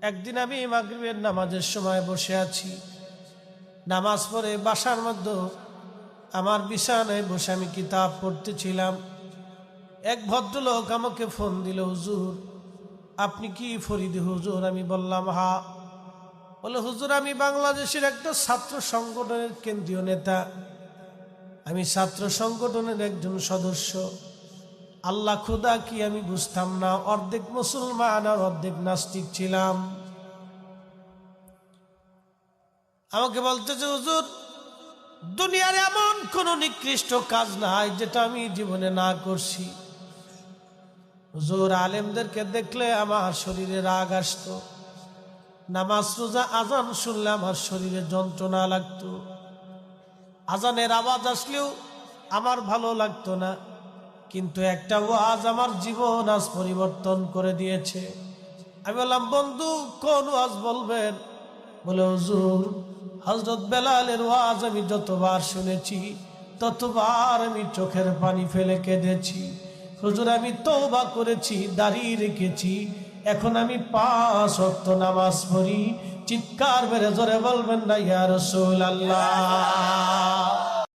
একদিন আমি মাগরিবের নামাজের সময় বসে আছি, নামাজ পড়ে বাসার মধ্যে আমার বিছানায় বসে আমি কিতাব পড়তেছিলাম। এক ভদ্রলোক আমাকে ফোন দিল, হুজুর আপনি কি ফরিদি হুজুর? আমি বললাম হা। বলে, হুজুর আমি বাংলাদেশের একটা ছাত্র সংগঠনের কেন্দ্রীয় নেতা, আমি ছাত্র সংগঠনের একজন সদস্য। আল্লাহ খুদা কি আমি বুঝতাম না, অর্ধেক মুসলমান আর অর্ধেক নাস্তিক ছিলাম। আমাকে বলতেছে, হুজুর দুনিয়ার এমন কোন নিকৃষ্ট কাজ নাই যেটা আমি জীবনে না করছি। হুজুর আলেমদেরকে দেখলে আমার শরীরে রাগ আসতো, নামাজ রোজা আজান শুনলে আমার শরীরে যন্ত্রণা লাগতো, আজানের আওয়াজ আসলেও আমার ভালো লাগতো না, কিন্তু একটা ওয়াজ আমার জীবন আজ পরিবর্তন করে দিয়েছে। আমি বললাম, বন্ধু কোন ওয়াজ বলবেন? বলে, হুজুর হযরত বেলালের ওয়াজ আমি যতবার শুনেছি ততবার আমি চোখের পানি ফেলে কেঁদেছি। হুজুর আমি তওবা করেছি, দাড়ি রেখেছি, এখন আমি 5 ওয়াক্ত নামাজ পড়ি। চিৎকার মেরে জোরে বলবেন না ইয়া রাসূলুল্লাহ।